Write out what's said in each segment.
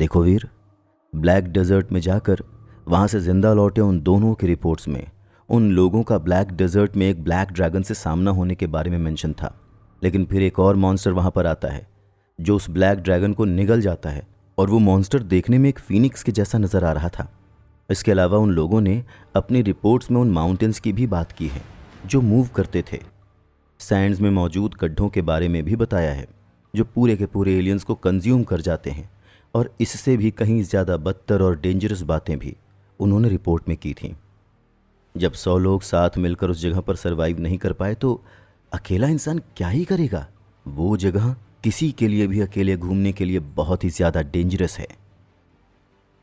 देखो वीर, black desert में जाकर वहाँ से जिंदा लौटे उन दोनों की रिपोर्ट्स में उन लोगों का ब्लैक डेजर्ट में एक ब्लैक ड्रैगन से सामना होने के बारे में मेंशन था। लेकिन फिर एक और मॉन्स्टर वहाँ पर आता है जो उस ब्लैक ड्रैगन को निगल जाता है, और वो मॉन्स्टर देखने में एक फीनिक्स के जैसा नज़र आ रहा था। इसके अलावा उन लोगों ने अपनी रिपोर्ट्स में उन माउंटेन्स की भी बात की है जो मूव करते थे। सैंड्स में मौजूद गड्ढों के बारे में भी बताया है जो पूरे के पूरे एलियंस को कंज्यूम कर जाते हैं, और इससे भी कहीं ज़्यादा बदतर और डेंजरस बातें भी उन्होंने रिपोर्ट में की थीं। जब 100 लोग साथ मिलकर उस जगह पर सरवाइव नहीं कर पाए तो अकेला इंसान क्या ही करेगा। वो जगह किसी के लिए भी अकेले घूमने के लिए बहुत ही ज़्यादा डेंजरस है।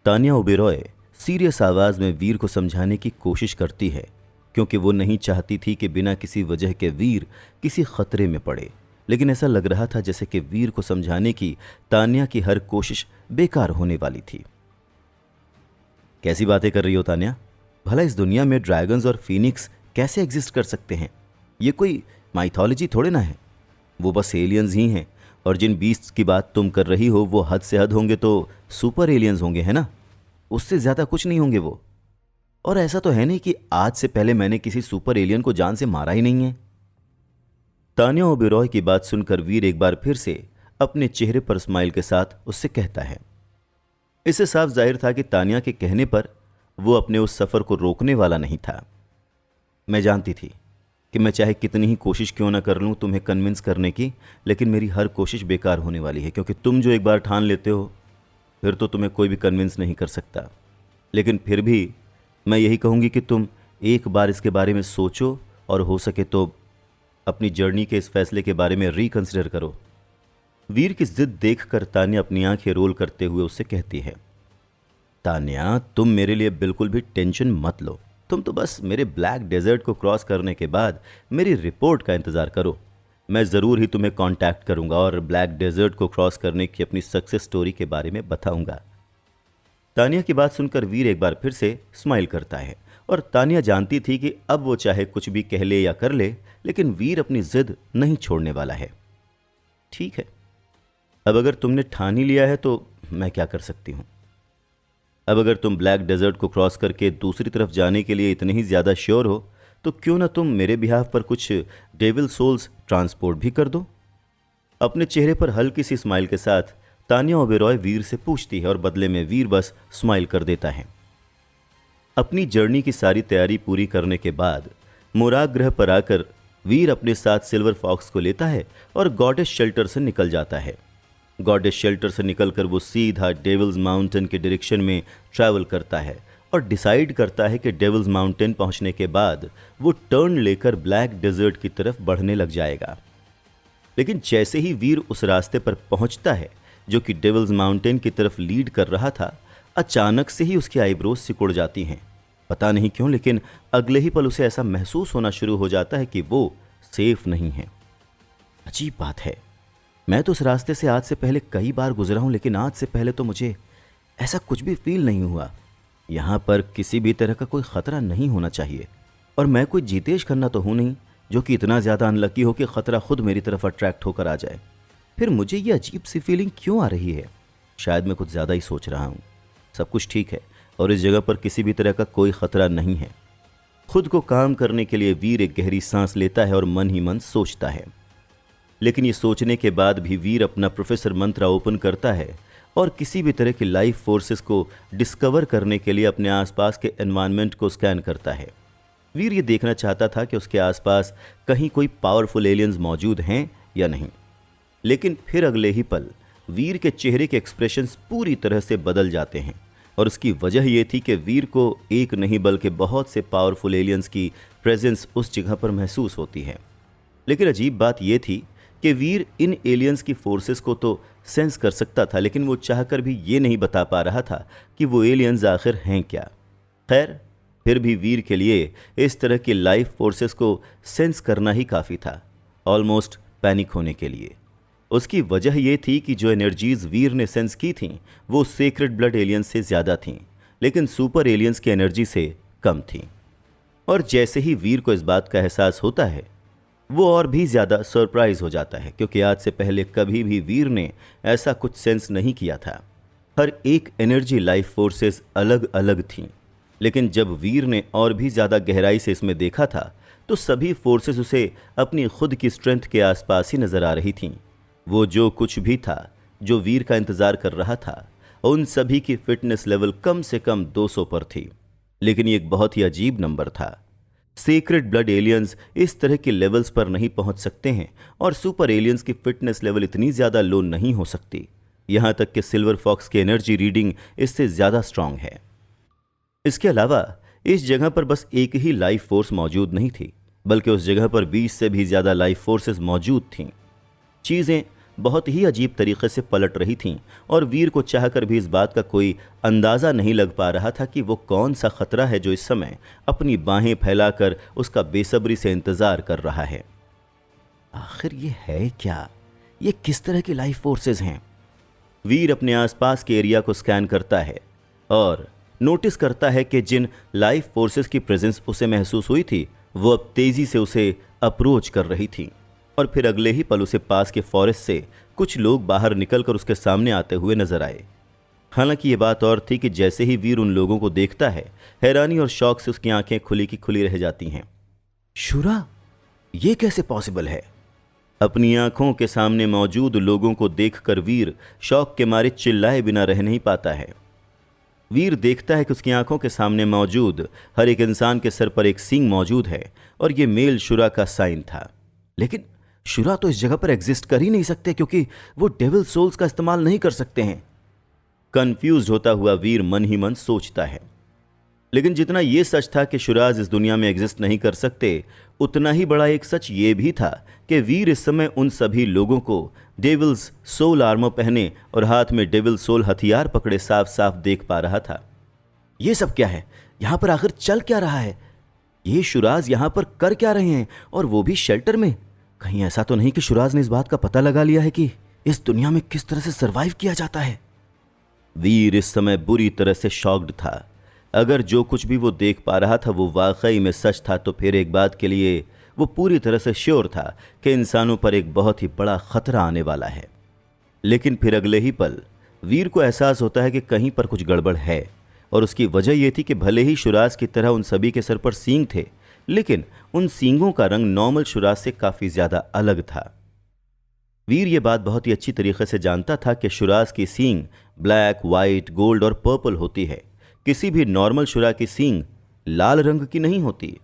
तानिया ओबेरॉय सीरियस आवाज़ में वीर को समझाने की कोशिश करती है, क्योंकि वो नहीं चाहती थी कि बिना किसी वजह के वीर किसी खतरे में पड़े। लेकिन ऐसा लग रहा था जैसे कि वीर को समझाने की तानिया की हर कोशिश बेकार होने वाली थी। कैसी बातें कर रही हो तानिया? भला इस दुनिया में ड्रैगन्स और फीनिक्स कैसे एग्जिस्ट कर सकते हैं? ये कोई माइथोलॉजी थोड़े ना है, वो बस एलियंस ही हैं। और जिन बीस्ट्स की बात तुम कर रही हो वो हद से हद होंगे तो सुपर एलियंस होंगे, है ना? उससे ज़्यादा कुछ नहीं होंगे वो। और ऐसा तो है नहीं कि आज से पहले मैंने किसी सुपर एलियन को जान से मारा ही नहीं है। तानिया ओबेरॉय की बात सुनकर वीर एक बार फिर से अपने चेहरे पर स्माइल के साथ उससे कहता है। इससे साफ जाहिर था कि तानिया के कहने पर वो अपने उस सफ़र को रोकने वाला नहीं था। मैं जानती थी कि मैं चाहे कितनी ही कोशिश क्यों ना कर लूं तुम्हें कन्विंस करने की, लेकिन मेरी हर कोशिश बेकार होने वाली है, क्योंकि तुम जो एक बार ठान लेते हो फिर तो तुम्हें कोई भी कन्विंस नहीं कर सकता। लेकिन फिर भी मैं यही कहूँगी कि तुम एक बार इसके बारे में सोचो और हो सके तो अपनी जर्नी के इस फैसले के बारे में रिकंसिडर करो। वीर की जिद देखकर तानिया अपनी आंखें रोल करते हुए उससे कहती है, तानिया तुम मेरे लिए बिल्कुल भी टेंशन मत लो। तुम तो बस मेरे ब्लैक डेजर्ट को क्रॉस करने के बाद मेरी रिपोर्ट का इंतज़ार करो। मैं ज़रूर ही तुम्हें कांटेक्ट करूंगा और ब्लैक डेजर्ट को क्रॉस करने की अपनी सक्सेस स्टोरी के बारे में बताऊंगा। तानिया की बात सुनकर वीर एक बार फिर से स्माइल करता है, और तानिया जानती थी कि अब वो चाहे कुछ भी कह ले या कर ले, लेकिन वीर अपनी जिद नहीं छोड़ने वाला है। ठीक है, अब अगर तुमने ठान ही लिया है तो मैं क्या कर सकती हूँ। अब अगर तुम ब्लैक डेजर्ट को क्रॉस करके दूसरी तरफ जाने के लिए इतने ही ज़्यादा श्योर हो तो क्यों ना तुम मेरे बिहाफ पर कुछ डेविल सोल्स ट्रांसपोर्ट भी कर दो। अपने चेहरे पर हल्की सी स्माइल के साथ तानिया ओबेरॉय वीर से पूछती है, और बदले में वीर बस स्माइल कर देता है। अपनी जर्नी की सारी तैयारी पूरी करने के बाद मोराग ग्रह पर आकर वीर अपने साथ सिल्वर फॉक्स को लेता है और गॉडेस शेल्टर से निकल जाता है। गॉडेस शेल्टर से निकलकर वो सीधा डेविल्स माउंटेन के डायरेक्शन में ट्रैवल करता है और डिसाइड करता है कि डेविल्स माउंटेन पहुंचने के बाद वो टर्न लेकर ब्लैक डेजर्ट की तरफ बढ़ने लग जाएगा। लेकिन जैसे ही वीर उस रास्ते पर पहुंचता है जो कि डेविल्स माउंटेन की तरफ लीड कर रहा था, अचानक से ही उसकी आईब्रोज सिकुड़ जाती हैं। पता नहीं क्यों, लेकिन अगले ही पल उसे ऐसा महसूस होना शुरू हो जाता है कि वो सेफ नहीं है। अजीब बात है, मैं तो उस रास्ते से आज से पहले कई बार गुजरा हूं, लेकिन आज से पहले तो मुझे ऐसा कुछ भी फील नहीं हुआ। यहाँ पर किसी भी तरह का कोई खतरा नहीं होना चाहिए, और मैं कोई जीतेश खन्ना तो हूँ नहीं जो कि इतना ज़्यादा अनलकी हो कि खतरा खुद मेरी तरफ अट्रैक्ट होकर आ जाए। फिर मुझे ये अजीब सी फीलिंग क्यों आ रही है? शायद मैं कुछ ज़्यादा ही सोच रहा हूँ। सब कुछ ठीक है और इस जगह पर किसी भी तरह का कोई खतरा नहीं है। खुद को काम करने के लिए वीर एक गहरी सांस लेता है और मन ही मन सोचता है। लेकिन ये सोचने के बाद भी वीर अपना प्रोफेसर मंत्रा ओपन करता है और किसी भी तरह की लाइफ फोर्सेस को डिस्कवर करने के लिए अपने आसपास के एनवायरनमेंट को स्कैन करता है। वीर ये देखना चाहता था कि उसके आसपास कहीं कोई पावरफुल एलियंस मौजूद हैं या नहीं। लेकिन फिर अगले ही पल वीर के चेहरे के एक्सप्रेशंस पूरी तरह से बदल जाते हैं, और उसकी वजह यह थी कि वीर को एक नहीं बल्कि बहुत से पावरफुल एलियंस की प्रेजेंस उस जगह पर महसूस होती है। लेकिन अजीब बात यह थी कि वीर इन एलियंस की फोर्सेस को तो सेंस कर सकता था, लेकिन वो चाहकर भी ये नहीं बता पा रहा था कि वो एलियंस आखिर हैं क्या। खैर, फिर भी वीर के लिए इस तरह की लाइफ फोर्सेस को सेंस करना ही काफ़ी था, ऑलमोस्ट पैनिक होने के लिए। उसकी वजह यह थी कि जो एनर्जीज वीर ने सेंस की थीं वो सेक्रेड ब्लड एलियंस से ज़्यादा थीं, लेकिन सुपर एलियंस की एनर्जी से कम थीं। और जैसे ही वीर को इस बात का एहसास होता है वो और भी ज़्यादा सरप्राइज हो जाता है, क्योंकि आज से पहले कभी भी वीर ने ऐसा कुछ सेंस नहीं किया था। हर एक एनर्जी लाइफ फोर्सेस अलग अलग थीं, लेकिन जब वीर ने और भी ज़्यादा गहराई से इसमें देखा था तो सभी फोर्सेस उसे अपनी खुद की स्ट्रेंथ के आसपास ही नजर आ रही थीं। वो जो कुछ भी था जो वीर का इंतज़ार कर रहा था, उन सभी की फिटनेस लेवल कम से कम 200 पर थी। लेकिन ये एक बहुत ही अजीब नंबर था। सीक्रेट ब्लड एलियंस इस तरह के लेवल्स पर नहीं पहुंच सकते हैं और सुपर एलियंस की फिटनेस लेवल इतनी ज़्यादा लो नहीं हो सकती। यहां तक कि सिल्वर फॉक्स की एनर्जी रीडिंग इससे ज़्यादा स्ट्रांग है। इसके अलावा इस जगह पर बस एक ही लाइफ फोर्स मौजूद नहीं थी, बल्कि उस जगह पर 20 से भी ज़्यादा लाइफ फोर्सेस मौजूद थीं। चीज़ें बहुत ही अजीब तरीके से पलट रही थीं और वीर को चाहकर भी इस बात का कोई अंदाज़ा नहीं लग पा रहा था कि वो कौन सा खतरा है जो इस समय अपनी बाहें फैलाकर उसका बेसब्री से इंतज़ार कर रहा है। आखिर ये है क्या? ये किस तरह की लाइफ फोर्सेस हैं? वीर अपने आसपास के एरिया को स्कैन करता है और नोटिस करता है कि जिन लाइफ फोर्सेस की प्रेजेंस उसे महसूस हुई थी वो अब तेज़ी से उसे अप्रोच कर रही थी। और फिर अगले ही पल उसे पास के फॉरेस्ट से कुछ लोग बाहर निकलकर उसके सामने आते हुए नजर आए। हालांकि ये बात और थी कि जैसे ही वीर उन लोगों को देखता है, हैरानी और शौक से उसकी आंखें खुली की खुली रह जाती हैं। शुरा, ये कैसे पॉसिबल है? अपनी आंखों के सामने मौजूद लोगों को देखकर वीर शौक के मारे चिल्लाए बिना रह नहीं पाता है। वीर देखता है कि उसकी आंखों के सामने मौजूद हर एक इंसान के सर पर एक सींग मौजूद है और ये मेल शुरा का साइन था। लेकिन शुरा तो इस जगह पर एग्जिस्ट कर ही नहीं सकते क्योंकि वो डेविल सोल्स का इस्तेमाल नहीं कर सकते हैं। कंफ्यूज होता हुआ वीर मन ही मन सोचता है। लेकिन जितना यह सच था कि शुराज इस दुनिया में एग्जिस्ट नहीं कर सकते, उतना ही बड़ा एक सच ये भी था कि वीर इस समय उन सभी लोगों को डेविल्स सोल आर्मर पहने और हाथ में डेविल सोल हथियार पकड़े साफ साफ देख पा रहा था। ये सब क्या है? यहां पर आखिर चल क्या रहा है? ये शुराज यहां पर कर क्या रहे हैं और वो भी शेल्टर में? कहीं ऐसा तो नहीं कि शुराज ने इस बात का पता लगा लिया है कि इस दुनिया में किस तरह से सरवाइव किया जाता है? वीर इस समय बुरी तरह से शॉक्ड था। अगर जो कुछ भी वो देख पा रहा था वो वाकई में सच था तो फिर एक बात के लिए वो पूरी तरह से श्योर था कि इंसानों पर एक बहुत ही बड़ा खतरा आने वाला है। लेकिन फिर अगले ही पल वीर को एहसास होता है कि कहीं पर कुछ गड़बड़ है और उसकी वजह यह थी कि भले ही शुराज की तरह उन सभी के सर पर सींग थे, लेकिन उन सींगों का रंग नॉर्मल शुराज से काफी ज्यादा अलग था। वीर यह बात बहुत ही अच्छी तरीके से जानता था कि शुराज की सींग ब्लैक, वाइट, गोल्ड और पर्पल होती है। किसी भी नॉर्मल शुरा की सींग लाल रंग की नहीं होती।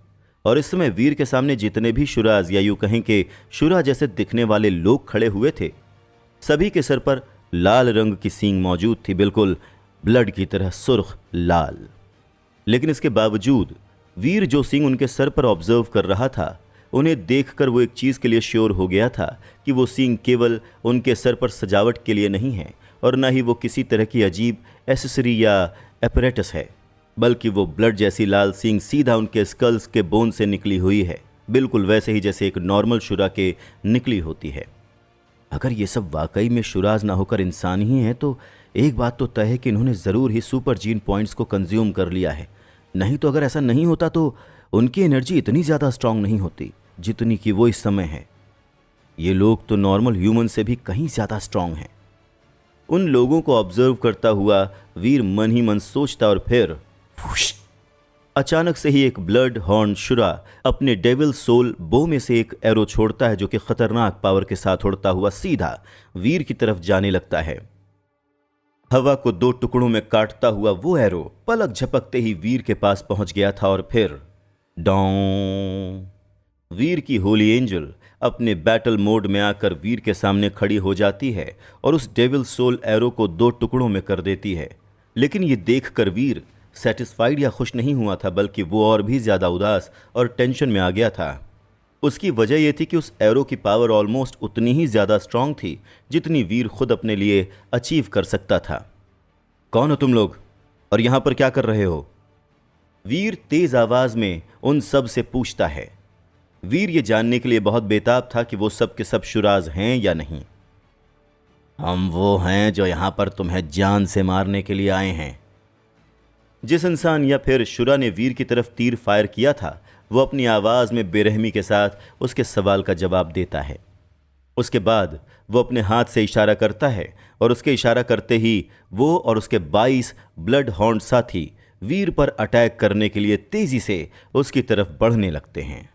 और इस समय वीर के सामने जितने भी शुराज या यूं कहें कि शुरा जैसे दिखने वाले लोग खड़े हुए थे, सभी के सर पर लाल रंग की सींग मौजूद थी, बिल्कुल ब्लड की तरह सुर्ख लाल। लेकिन इसके बावजूद वीर जो सींग उनके सर पर ऑब्जर्व कर रहा था, उन्हें देखकर वो एक चीज के लिए श्योर हो गया था कि वो सींग केवल उनके सर पर सजावट के लिए नहीं है और न ही वो किसी तरह की अजीब एसेसरी या एपरेटस है, बल्कि वो ब्लड जैसी लाल सींग सीधा उनके स्कल्स के बोन से निकली हुई है, बिल्कुल वैसे ही जैसे एक नॉर्मल शुरा के निकली होती है। अगर ये सब वाकई में शुराज ना होकर इंसान ही हैं तो एक बात तो तय है कि इन्होंने ज़रूर ही सुपर जीन पॉइंट्स को कंज्यूम कर लिया है। नहीं तो अगर ऐसा नहीं होता तो उनकी एनर्जी इतनी ज़्यादा स्ट्रांग नहीं होती जितनी कि वो इस समय है। ये लोग तो नॉर्मल ह्यूमन से भी कहीं ज़्यादा स्ट्रांग हैं। उन लोगों को ऑब्जर्व करता हुआ वीर मन ही मन सोचता और फिर अचानक से ही एक ब्लड हॉर्न शुरा अपने डेविल सोल बो में से एक एरो छोड़ता है जो कि खतरनाक पावर के साथ उड़ता हुआ सीधा वीर की तरफ जाने लगता है। हवा को दो टुकड़ों में काटता हुआ वो एरो पलक झपकते ही वीर के पास पहुंच गया था और फिर डॉं, वीर की होली एंजल अपने बैटल मोड में आकर वीर के सामने खड़ी हो जाती है और उस डेविल सोल एरो को दो टुकड़ों में कर देती है। लेकिन ये देखकर वीर सेटिस्फाइड या खुश नहीं हुआ था, बल्कि वो और भी ज्यादा उदास और टेंशन में आ गया था। उसकी वजह यह थी कि उस एरो की पावर ऑलमोस्ट उतनी ही ज्यादा स्ट्रांग थी जितनी वीर खुद अपने लिए अचीव कर सकता था। कौन हो तुम लोग और यहां पर क्या कर रहे हो? वीर तेज आवाज में उन सब से पूछता है। वीर ये जानने के लिए बहुत बेताब था कि वो सब के सब शुराज हैं या नहीं। हम वो हैं जो यहां पर तुम्हें जान से मारने के लिए आए हैं। जिस इंसान या फिर शुरा ने वीर की तरफ तीर फायर किया था वो अपनी आवाज में बेरहमी के साथ उसके सवाल का जवाब देता है। उसके बाद वो अपने हाथ से इशारा करता है और उसके इशारा करते ही वो और उसके 22 ब्लड हॉर्न साथी वीर पर अटैक करने के लिए तेजी से उसकी तरफ बढ़ने लगते हैं।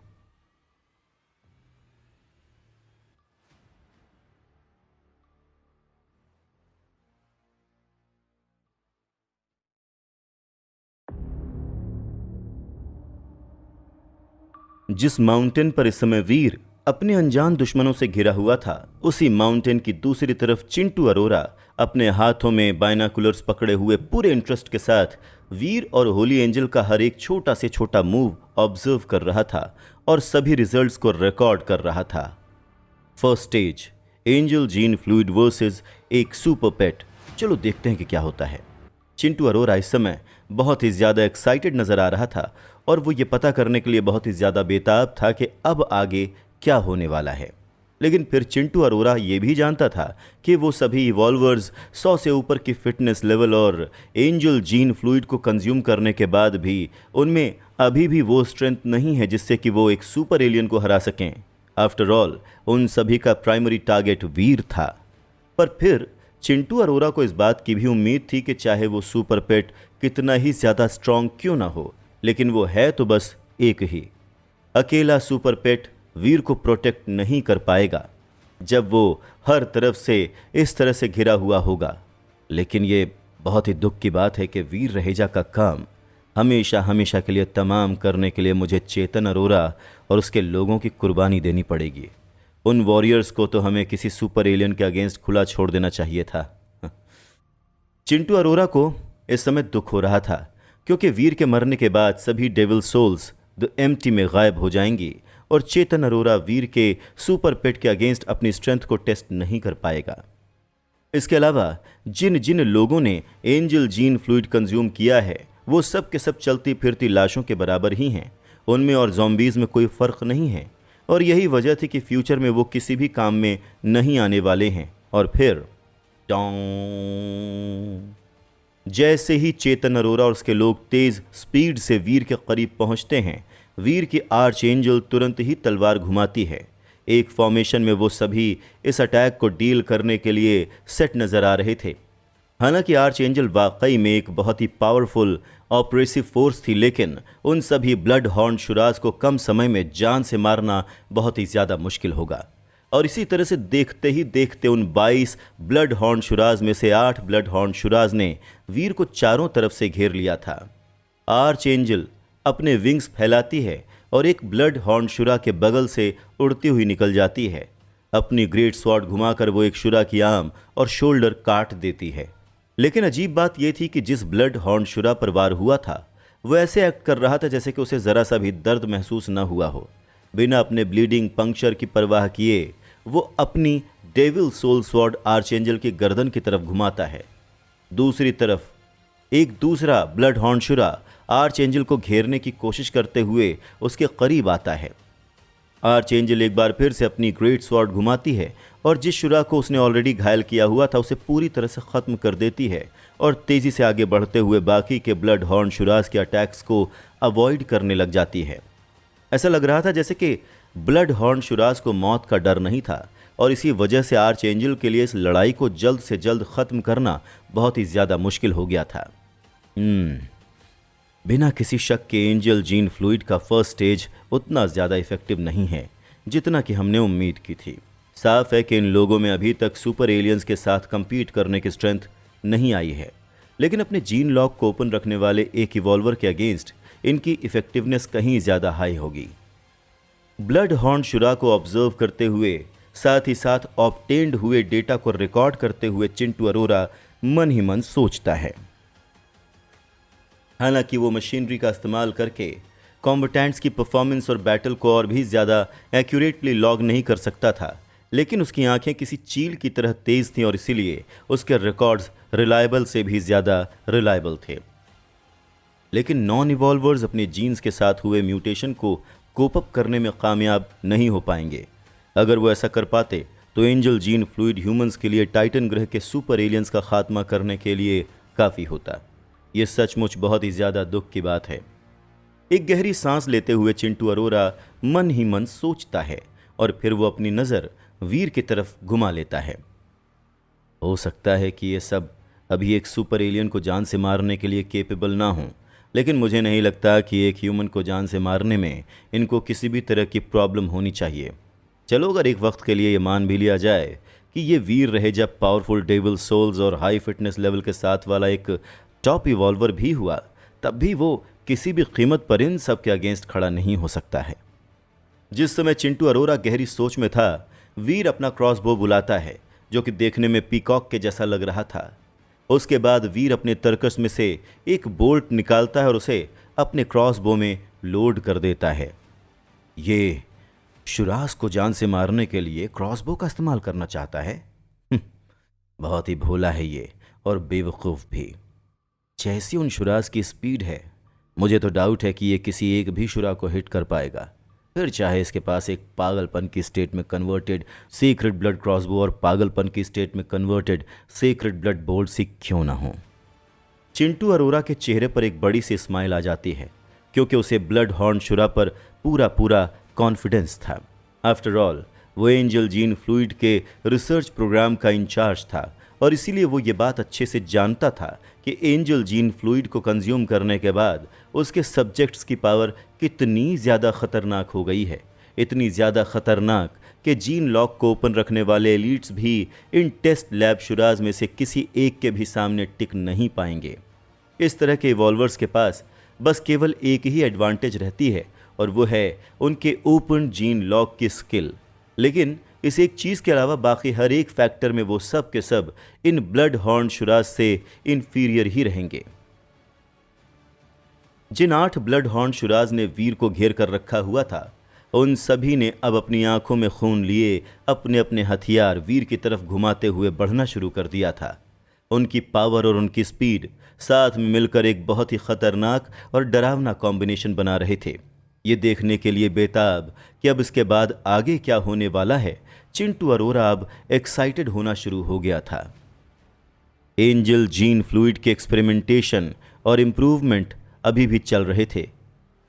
जिस माउंटेन पर इस समय वीर अपने अनजान दुश्मनों से घिरा हुआ था, उसी माउंटेन की दूसरी तरफ चिंटू अरोरा अपने हाथों में बायनाकुलर्स पकड़े हुए पूरे इंटरेस्ट के साथ वीर और होली एंजल का हर एक छोटा से छोटा मूव ऑब्जर्व कर रहा था और सभी रिजल्ट्स को रिकॉर्ड कर रहा था। First stage, angel gene fluid versus एक सुपर पेट। चलो देखते हैं कि क्या होता है। चिंटू अरोरा इस समय बहुत ही ज़्यादा एक्साइटेड नज़र आ रहा था और वो ये पता करने के लिए बहुत ही ज़्यादा बेताब था कि अब आगे क्या होने वाला है। लेकिन फिर चिंटू अरोरा ये भी जानता था कि वो सभी इवॉल्वर्स 100 से ऊपर की फिटनेस लेवल और एंजल जीन फ्लूइड को कंज्यूम करने के बाद भी उनमें अभी भी वो स्ट्रेंथ नहीं है जिससे कि वो एक सुपर एलियन को हरा सकें। आफ्टर ऑल उन सभी का प्राइमरी टारगेट वीर था। पर फिर चिंटू अरोरा को इस बात की भी उम्मीद थी कि चाहे वो सुपर पेट कितना ही ज़्यादा स्ट्रांग क्यों ना हो, लेकिन वो है तो बस एक ही। अकेला सुपर पेट वीर को प्रोटेक्ट नहीं कर पाएगा जब वो हर तरफ से इस तरह से घिरा हुआ होगा। लेकिन ये बहुत ही दुख की बात है कि वीर रहेजा का काम हमेशा हमेशा के लिए तमाम करने के लिए मुझे चेतन अरोरा और उसके लोगों की कुर्बानी देनी पड़ेगी। उन वॉरियर्स को तो हमें किसी सुपर एलियन के अगेंस्ट खुला छोड़ देना चाहिए था। चिंटू अरोरा को इस समय दुख हो रहा था क्योंकि वीर के मरने के बाद सभी डेविल सोल्स द एम्प्टी में गायब हो जाएंगी और चेतन अरोरा वीर के सुपर पेट के अगेंस्ट अपनी स्ट्रेंथ को टेस्ट नहीं कर पाएगा। इसके अलावा जिन जिन लोगों ने एंजल जीन फ्लूइड कंज्यूम किया है वो सब के सब चलती फिरती लाशों के बराबर ही हैं। उनमें और जॉम्बीज में कोई फ़र्क नहीं है और यही वजह थी कि फ्यूचर में वो किसी भी काम में नहीं आने वाले हैं। और फिर जैसे ही चेतन अरोरा और उसके लोग तेज स्पीड से वीर के करीब पहुंचते हैं, वीर की आर्च एंजल तुरंत ही तलवार घुमाती है। एक फॉर्मेशन में वो सभी इस अटैक को डील करने के लिए सेट नज़र आ रहे थे। हालांकि आर्च एंजल वाकई में एक बहुत ही पावरफुल ऑपरेसिव फोर्स थी, लेकिन उन सभी ब्लड हॉर्न शुराज को कम समय में जान से मारना बहुत ही ज़्यादा मुश्किल होगा। और इसी तरह से देखते ही देखते उन 22 ब्लड हॉर्न शुराज में से 8 ब्लड हॉर्न शुराज ने वीर को चारों तरफ से घेर लिया था। आर्च एंजल अपने विंग्स फैलाती है और एक ब्लड हॉर्न शुरा के बगल से उड़ती हुई निकल जाती है। अपनी ग्रेट स्वॉर्ड घुमाकर वो एक शुरा की आर्म और शोल्डर काट देती है। लेकिन अजीब बात यह थी कि जिस ब्लड हॉर्न शुरा पर वार हुआ था वो ऐसे एक्ट कर रहा था जैसे कि उसे ज़रा सा भी दर्द महसूस न हुआ हो। बिना अपने ब्लीडिंग पंक्चर की परवाह किए वो अपनी devil soul sword archangel की गर्दन की तरफ घुमाता है। दूसरी तरफ एक दूसरा ब्लड हॉर्न शुरा आर्च एंजल को घेरने की कोशिश करते हुए उसके करीब आता है। आर्च एंजल एक बार फिर से अपनी ग्रेट स्वॉर्ड घुमाती है और जिस शुरा को उसने ऑलरेडी घायल किया हुआ था उसे पूरी तरह से ख़त्म कर देती है और तेज़ी से आगे बढ़ते हुए बाकी के ब्लड हॉर्न शुराज के अटैक्स को अवॉइड करने लग जाती है। ऐसा लग रहा था जैसे कि ब्लड हॉर्न शुराज को मौत का डर नहीं था और इसी वजह से आर्च एंजल के लिए इस लड़ाई को जल्द से जल्द ख़त्म करना बहुत ही ज़्यादा मुश्किल हो गया था। बिना किसी शक के एंजल जीन फ्लूइड का फर्स्ट स्टेज उतना ज़्यादा इफेक्टिव नहीं है जितना कि हमने उम्मीद की थी। साफ है कि इन लोगों में अभी तक सुपर एलियंस के साथ कंपीट करने की स्ट्रेंथ नहीं आई है, लेकिन अपने जीन लॉक को ओपन रखने वाले एक इवॉल्वर के अगेंस्ट इनकी इफेक्टिवनेस कहीं ज़्यादा हाई होगी। ब्लड हॉर्न शुरा को ऑब्जर्व करते हुए साथ ही साथ ऑब्टेन्ड हुए डेटा को रिकॉर्ड करते हुए चिंटू अरोरा मन ही मन सोचता है। हालांकि वो मशीनरी का इस्तेमाल करके कॉम्बटेंट्स की परफॉर्मेंस और बैटल को और भी ज़्यादा एक्यूरेटली लॉग नहीं कर सकता था, लेकिन उसकी आंखें किसी चील की तरह तेज़ थीं और इसीलिए उसके रिकॉर्ड्स रिलायबल से भी ज़्यादा रिलायबल थे। लेकिन नॉन इवॉल्वर्स अपने जीन्स के साथ हुए म्यूटेशन को कोप अप करने में कामयाब नहीं हो पाएंगे। अगर वो ऐसा कर पाते तो एंजल जीन फ्लूइड ह्यूमंस के लिए टाइटन ग्रह के सुपर एलियंस का खात्मा करने के लिए काफ़ी होता। ये सचमुच बहुत ही ज़्यादा दुख की बात है। एक गहरी सांस लेते हुए चिंटू अरोरा मन ही मन सोचता है और फिर वो अपनी नज़र वीर की तरफ घुमा लेता है। हो सकता है कि ये सब अभी एक सुपर एलियन को जान से मारने के लिए केपेबल ना हों, लेकिन मुझे नहीं लगता कि एक ह्यूमन को जान से मारने में इनको किसी भी तरह की प्रॉब्लम होनी चाहिए। चलो अगर एक वक्त के लिए ये मान भी लिया जाए कि ये वीर रहेजा पावरफुल डेविल सोल्स और हाई फिटनेस लेवल के साथ वाला एक टॉप इवॉल्वर भी हुआ, तब भी वो किसी भी कीमत पर इन सब के अगेंस्ट खड़ा नहीं हो सकता है। जिस समय चिंटू अरोरा गहरी सोच में था, वीर अपना क्रॉसबो बुलाता है जो कि देखने में पीकॉक के जैसा लग रहा था। उसके बाद वीर अपने तरकस में से एक बोल्ट निकालता है और उसे अपने क्रॉसबो में लोड कर देता है। ये शुरास को जान से मारने के लिए क्रॉसबो का इस्तेमाल करना चाहता है। बहुत ही भोला है ये, और बेवकूफ़ भी। जैसी उन शुरास की स्पीड है, मुझे तो डाउट है कि ये किसी एक भी शुरा को हिट कर पाएगा, फिर चाहे इसके पास एक पागलपन की स्टेट में कन्वर्टेड सीक्रेट ब्लड क्रॉसबो और पागलपन की स्टेट में कन्वर्टेड सीक्रेट ब्लड बोल्ट सी क्यों ना हो। चिंटू अरोरा के चेहरे पर एक बड़ी सी स्माइल आ जाती है, क्योंकि उसे ब्लड हॉर्न शुरा पर पूरा कॉन्फिडेंस था। आफ्टर ऑल वो एंजल जीन फ्लूइड के रिसर्च प्रोग्राम का इंचार्ज था, और इसीलिए वो ये बात अच्छे से जानता था कि एंजल जीन फ्लूइड को कंज्यूम करने के बाद उसके सब्जेक्ट्स की पावर कितनी ज़्यादा खतरनाक हो गई है। इतनी ज़्यादा खतरनाक कि जीन लॉक को ओपन रखने वाले एलीट्स भी इन टेस्ट लैब शुराज में से किसी एक के भी सामने टिक नहीं पाएंगे। इस तरह के इवॉल्वर्स के पास बस केवल एक ही एडवांटेज रहती है, और वो है उनके ओपन जीन लॉक की स्किल। लेकिन इस एक चीज़ के अलावा बाकी हर एक फैक्टर में वो सब के सब इन ब्लड हॉर्न शुराज से इन्फीरियर ही रहेंगे। जिन 8 ब्लड हॉर्न शुराज ने वीर को घेर कर रखा हुआ था, उन सभी ने अब अपनी आंखों में खून लिए अपने अपने हथियार वीर की तरफ घुमाते हुए बढ़ना शुरू कर दिया था। उनकी पावर और उनकी स्पीड साथ में मिलकर एक बहुत ही खतरनाक और डरावना कॉम्बिनेशन बना रहे थे। ये देखने के लिए बेताब कि अब इसके बाद आगे क्या होने वाला है, चिंटू अरोरा अब एक्साइटेड होना शुरू हो गया था। एंजल जीन फ्लूइड के एक्सपेरिमेंटेशन और इम्प्रूवमेंट अभी भी चल रहे थे।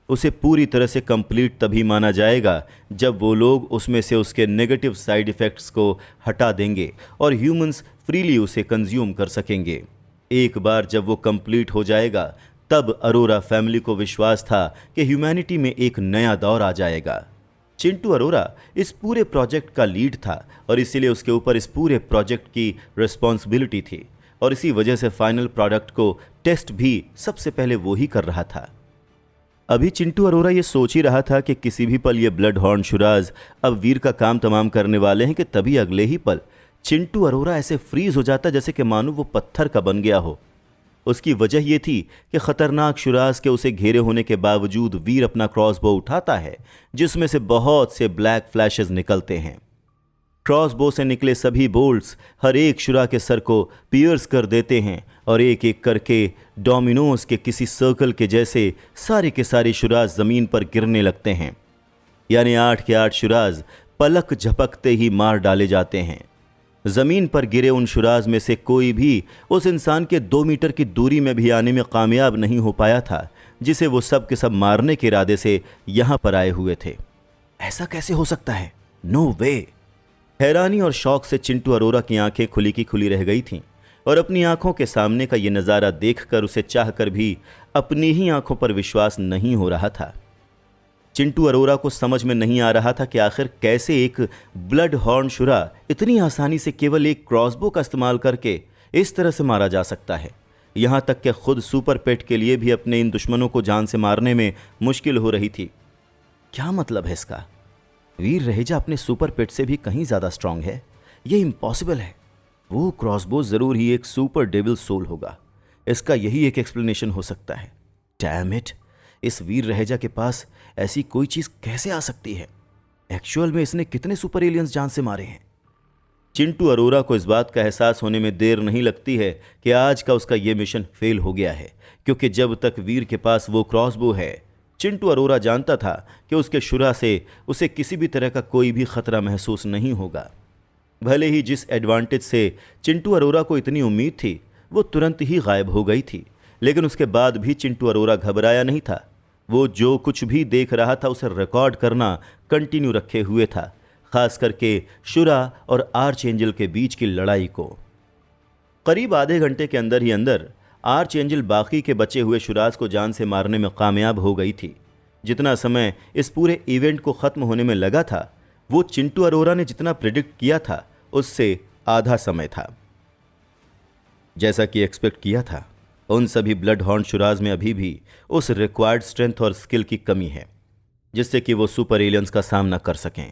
उसे पूरी तरह से कंप्लीट तभी माना जाएगा जब वो लोग उसमें से उसके नेगेटिव साइड इफ़ेक्ट्स को हटा देंगे और ह्यूमंस फ्रीली उसे कंज्यूम कर सकेंगे। एक बार जब वो कंप्लीट हो जाएगा, तब अरोरा फैमिली को विश्वास था कि ह्यूमैनिटी में एक नया दौर आ जाएगा। चिंटू अरोरा इस पूरे प्रोजेक्ट का लीड था, और इसीलिए उसके ऊपर इस पूरे प्रोजेक्ट की रिस्पॉन्सिबिलिटी थी, और इसी वजह से फाइनल प्रोडक्ट को टेस्ट भी सबसे पहले वो ही कर रहा था। अभी चिंटू अरोरा ये सोच ही रहा था कि किसी भी पल ये ब्लड हॉर्न शुराज अब वीर का काम तमाम करने वाले हैं कि तभी अगले ही पल चिंटू अरोरा ऐसे फ्रीज हो जाता जैसे कि मानो वो पत्थर का बन गया हो। उसकी वजह यह थी कि खतरनाक शुराज के उसे घेरे होने के बावजूद वीर अपना क्रॉसबो उठाता है, जिसमें से बहुत से ब्लैक फ्लैशेस निकलते हैं। क्रॉसबो से निकले सभी बोल्ट्स हर एक शुरा के सर को पियर्स कर देते हैं, और एक एक करके डोमिनोज के किसी सर्कल के जैसे सारे के सारे शुराज ज़मीन पर गिरने लगते हैं। यानी 8 के 8 शुराज पलक झपकते ही मार डाले जाते हैं। ज़मीन पर गिरे उन शुराज में से कोई भी उस इंसान के 2 मीटर की दूरी में भी आने में कामयाब नहीं हो पाया था, जिसे वो सब के सब मारने के इरादे से यहाँ पर आए हुए थे। ऐसा कैसे हो सकता है? नो वे। हैरानी और शौक से चिंटू अरोरा की आंखें खुली की खुली रह गई थीं, और अपनी आंखों के सामने का ये नज़ारा देखकर उसे चाहकर भी अपनी ही आंखों पर विश्वास नहीं हो रहा था। चिंटू अरोरा को समझ में नहीं आ रहा था कि आखिर कैसे एक ब्लड हॉर्न शुरा इतनी आसानी से केवल एक क्रॉसबो का इस्तेमाल करके इस तरह से मारा जा सकता है। यहाँ तक कि खुद सुपर पेट के लिए भी अपने इन दुश्मनों को जान से मारने में मुश्किल हो रही थी। क्या मतलब है इसका? वीर रहेजा अपने सुपर पेट से भी कहीं ज़्यादा स्ट्रांग है। ये इम्पॉसिबल है। वो क्रॉसबो ज़रूर ही एक सुपर डेविल सोल होगा। इसका यही एक एक्सप्लेनेशन हो सकता है। डैम इट, इस वीर रहेजा के पास ऐसी कोई चीज़ कैसे आ सकती है? एक्चुअल में इसने कितने सुपर एलियंस जान से मारे हैं? चिंटू अरोरा को इस बात का एहसास होने में देर नहीं लगती है कि आज का उसका ये मिशन फेल हो गया है, क्योंकि जब तक वीर के पास वो क्रॉसबो है, चिंटू अरोरा जानता था कि उसके शुरा से उसे किसी भी तरह का कोई भी खतरा महसूस नहीं होगा। भले ही जिस एडवांटेज से चिंटू अरोरा को इतनी उम्मीद थी वो तुरंत ही गायब हो गई थी, लेकिन उसके बाद भी चिंटू अरोरा घबराया नहीं था। वो जो कुछ भी देख रहा था उसे रिकॉर्ड करना कंटिन्यू रखे हुए था। खास करके शुरा और आर्च एंजल के बीच की लड़ाई को। करीब आधे घंटे के अंदर ही अंदर आर्च एंजल बाकी के बचे हुए शुराज को जान से मारने में कामयाब हो गई थी। जितना समय इस पूरे इवेंट को खत्म होने में लगा था, वो चिंटू अरोरा ने जितना प्रिडिक्ट किया था उससे आधा समय था। जैसा कि एक्सपेक्ट किया था, उन सभी ब्लड हॉर्न शुराज में अभी भी उस रिक्वायर्ड स्ट्रेंथ और स्किल की कमी है जिससे कि वो सुपर एलियंस का सामना कर सकें।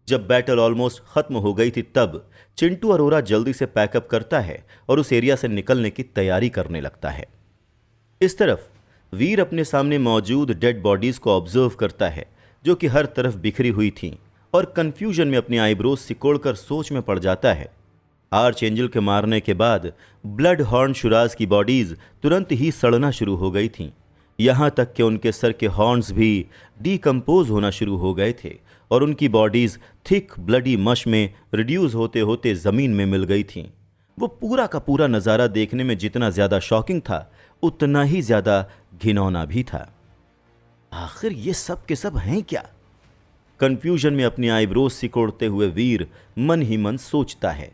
जब बैटल ऑलमोस्ट खत्म हो गई थी, तब चिंटू अरोरा जल्दी से पैकअप करता है और उस एरिया से निकलने की तैयारी करने लगता है। इस तरफ वीर अपने सामने मौजूद डेड बॉडीज को ऑब्जर्व करता है जो कि हर तरफ बिखरी हुई थीं, और कंफ्यूजन में अपनी आईब्रोज सिकोड़कर सोच में पड़ जाता है। आर्च एंजल के मारने के बाद ब्लड हॉर्न शुराज की बॉडीज तुरंत ही सड़ना शुरू हो गई थीं, यहां तक कि उनके सर के हॉर्न्स भी डीकम्पोज होना शुरू हो गए थे और उनकी बॉडीज थिक ब्लडी मश में रिड्यूस होते होते जमीन में मिल गई थीं। वो पूरा का पूरा नज़ारा देखने में जितना ज्यादा शॉकिंग था, उतना ही ज्यादा घिनौना भी था। आखिर ये सब के सब हैं क्या? कंफ्यूजन में अपनी आईब्रोज सिकोड़ते हुए वीर मन ही मन सोचता है।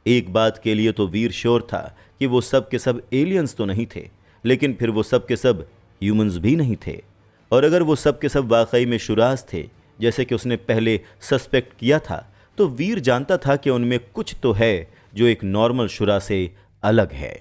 एक बात के लिए तो वीर श्योर था कि वो सब के सब एलियंस तो नहीं थे, लेकिन फिर वो सब के सब ह्यूमंस भी नहीं थे। और अगर वो सब के सब वाकई में शुराज थे जैसे कि उसने पहले सस्पेक्ट किया था, तो वीर जानता था कि उनमें कुछ तो है जो एक नॉर्मल शुरा से अलग है।